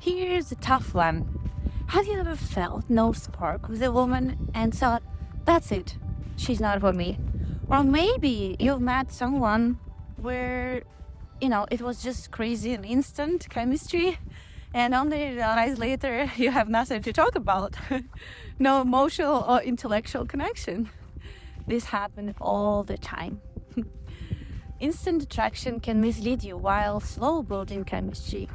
Here's a tough one. Have you ever felt no spark with a woman and thought, that's it, she's not for me? Or maybe you've met someone where, it was just crazy and instant chemistry, and only realize later you have nothing to talk about. No emotional or intellectual connection. This happens all the time. Instant attraction can mislead you, while slow building chemistry,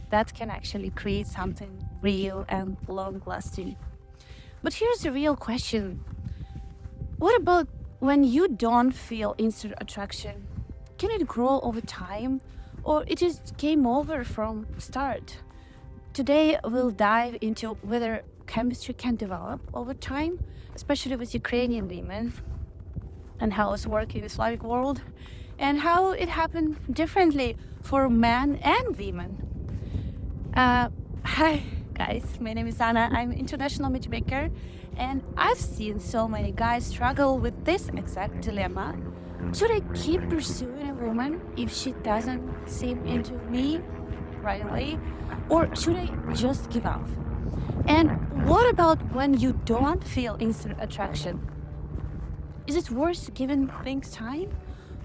that can actually create something real and long-lasting. But here's the real question. What about when you don't feel instant attraction? Can it grow over time, or it just came over from start? Today we'll dive into whether chemistry can develop over time, especially with Ukrainian women, and how it's working in the Slavic world, and how it happened differently for men and women. Hi guys, my name is Anna. I'm an international matchmaker, and I've seen so many guys struggle with this exact dilemma. Should I keep pursuing a woman if she doesn't seem into me right away, or should I just give up? And what about when you don't feel instant attraction? Is it worth giving things time,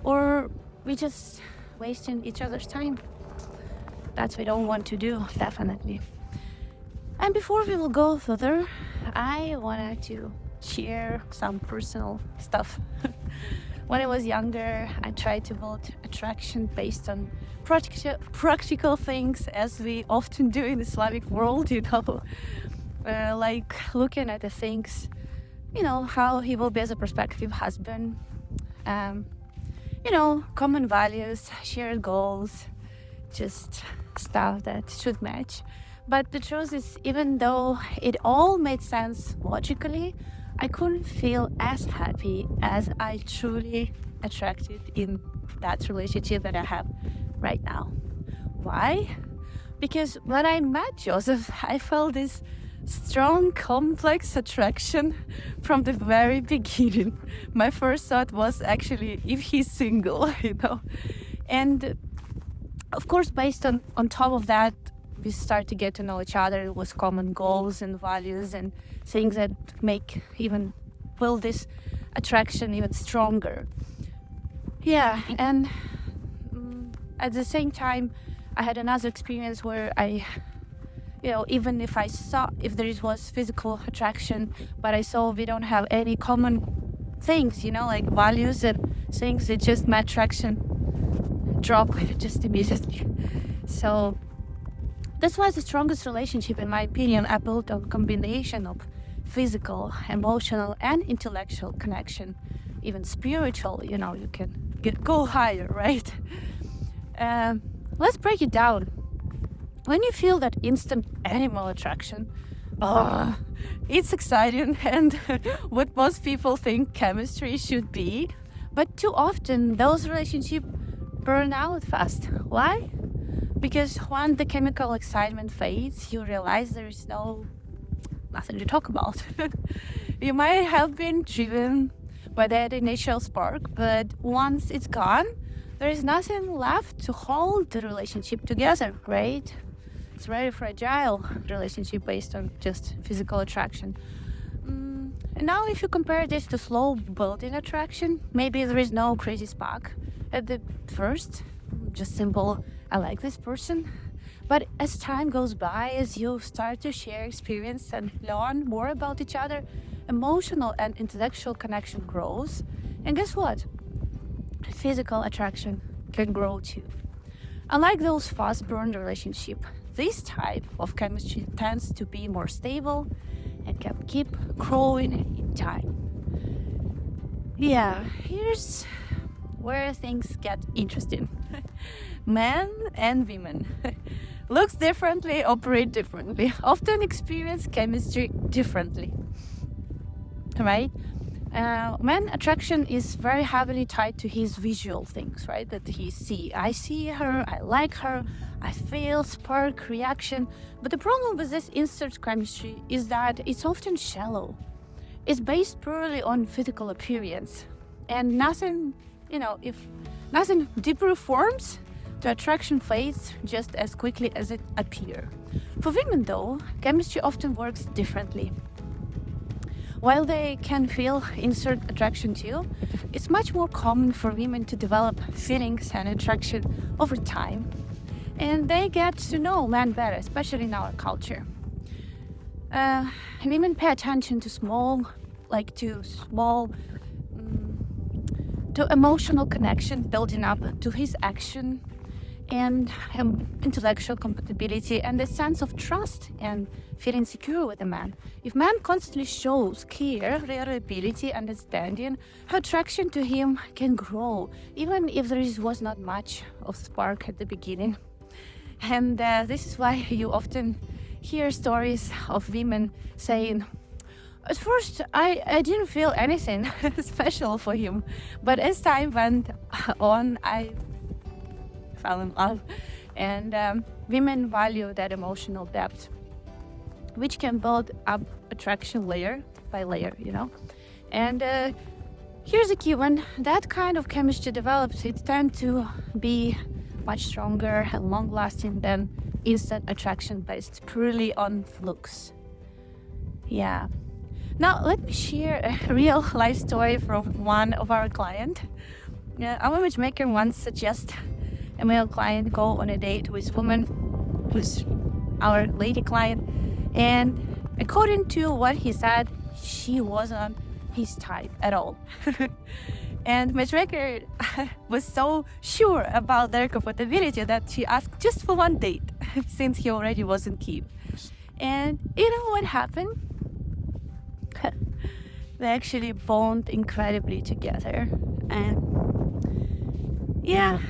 or we just wasting each other's time? That's what we don't want to do, definitely. And before we will go further, I wanted to share some personal stuff. When I was younger, I tried to build attraction based on practical things, as we often do in the Slavic world, like looking at the things, how he will be as a prospective husband, common values, shared goals, just stuff that should match. But the truth is, even though it all made sense logically, I couldn't feel as happy as I truly attracted in that relationship that I have right now. Why? Because when I met Joseph, I felt this strong, complex attraction from the very beginning. My first thought was actually if he's single, And of course, based on top of that, we start to get to know each other with common goals and values and things that build this attraction even stronger. And at the same time, I had another experience where even if there was physical attraction, but I saw we don't have any common things, like values and things, it just my attraction dropped just immediately. So this was the strongest relationship, in my opinion, I built a combination of physical, emotional, and intellectual connection, even spiritual, you can go higher, right? Let's break it down. When you feel that instant animal attraction, it's exciting and what most people think chemistry should be, but too often those relationships burn out fast. Why? Because when the chemical excitement fades, you realize there is nothing to talk about. You might have been driven by that initial spark, but once it's gone, there is nothing left to hold the relationship together, right? It's a very fragile relationship based on just physical attraction. And now if you compare this to slow building attraction, maybe there is no crazy spark at the first, just simple, I like this person. But as time goes by, as you start to share experience and learn more about each other, emotional and intellectual connection grows. And guess what? Physical attraction can grow too. Unlike those fast burn relationships, this type of chemistry tends to be more stable and can keep growing in time. Here's where things get interesting. Men and women looks differently, operate differently, often experience chemistry differently, right? Man attraction is very heavily tied to his visual things, right? That he see. I see her, I like her, I feel spark, reaction. But the problem with this instant chemistry is that it's often shallow. It's based purely on physical appearance, and nothing, if nothing deeper forms, The attraction fades just as quickly as it appears. For women, though, chemistry often works differently. While they can feel instant attraction too, it's much more common for women to develop feelings and attraction over time. And they get to know men better, especially in our culture. Women pay attention to to emotional connection building up to his action and intellectual compatibility and a sense of trust and feeling secure with a man. If man constantly shows care, reliability, understanding, her attraction to him can grow, even if was not much of spark at the beginning. And this is why you often hear stories of women saying, at first, I didn't feel anything special for him, but as time went on, I fell in love. And women value that emotional depth, which can build up attraction layer by layer, And here's a key: when that kind of chemistry develops, it tends to be much stronger and long-lasting than instant attraction based purely on looks. Yeah. Now, let me share a real life story from one of our clients. Our matchmaker once suggested a male client go on a date with woman who's our lady client, and according to what he said, she wasn't his type at all. And matchmaker was so sure about their compatibility that she asked just for one date, since he already wasn't keen. And you know what happened? They actually bond incredibly together, and yeah,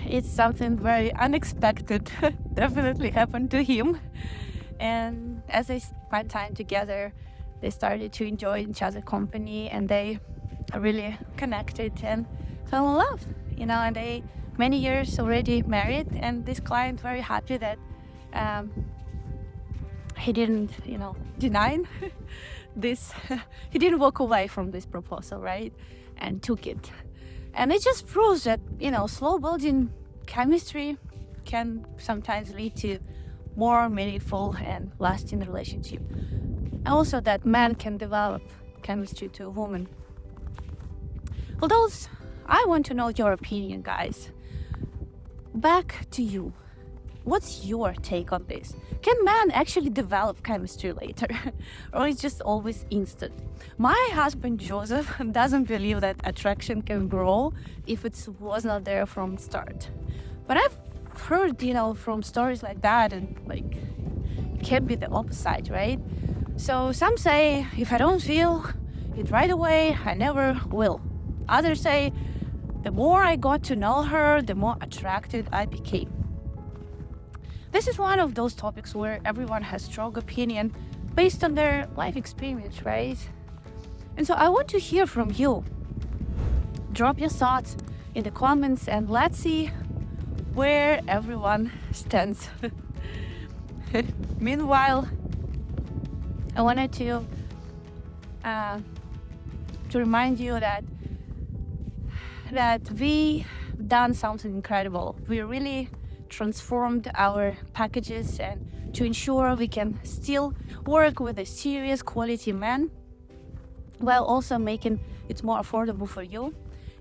it's something very unexpected definitely happened to him. And as they spent time together, they started to enjoy each other's company, and they really connected and fell in love, and they many years already married. And this client very happy that he didn't deny this. He didn't walk away from this proposal, right, and took it. And it just proves that slow building chemistry can sometimes lead to more meaningful and lasting relationship. Also that man can develop chemistry to a woman. Although I want to know your opinion, guys. Back to you. What's your take on this? Can men actually develop chemistry later? Or it's just always instant? My husband Joseph doesn't believe that attraction can grow if it was not there from the start. But I've heard, from stories like that, and it can be the opposite, right? So some say, if I don't feel it right away, I never will. Others say, the more I got to know her, the more attracted I became. This is one of those topics where everyone has strong opinion based on their life experience, right? And so I want to hear from you. Drop your thoughts in the comments and let's see where everyone stands. Meanwhile, I wanted to remind you that we done something incredible. We really transformed our packages and to ensure we can still work with a serious quality man while also making it more affordable for you.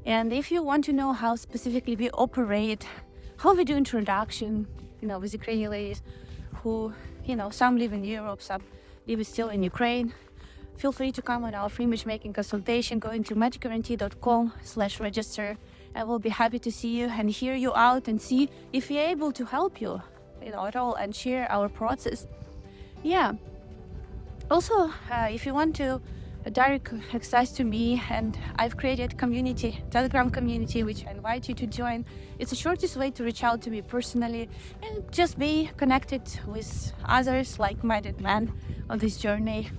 And if you want to know how specifically we operate, how we do introduction, with Ukrainian ladies who, some live in Europe, some live still in Ukraine, feel free to come on our free matchmaking consultation, going to matchguarantee.com/register. I will be happy to see you and hear you out and see if we're able to help you, at all and share our process. Yeah. Also, if you want to direct access to me, and I've created Telegram community, which I invite you to join. It's the shortest way to reach out to me personally and just be connected with others like-minded men on this journey.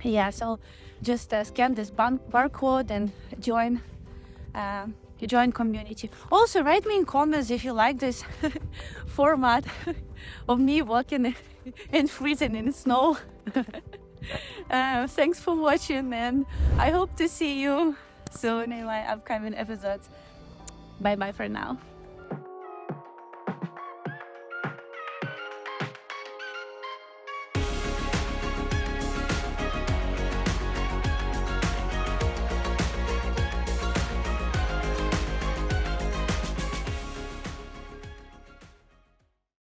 Yeah, so just scan this barcode and join community. Also, write me in comments if you like this format of me walking and freezing in snow. Thanks for watching, and I hope to see you soon in my upcoming episodes. Bye bye for now.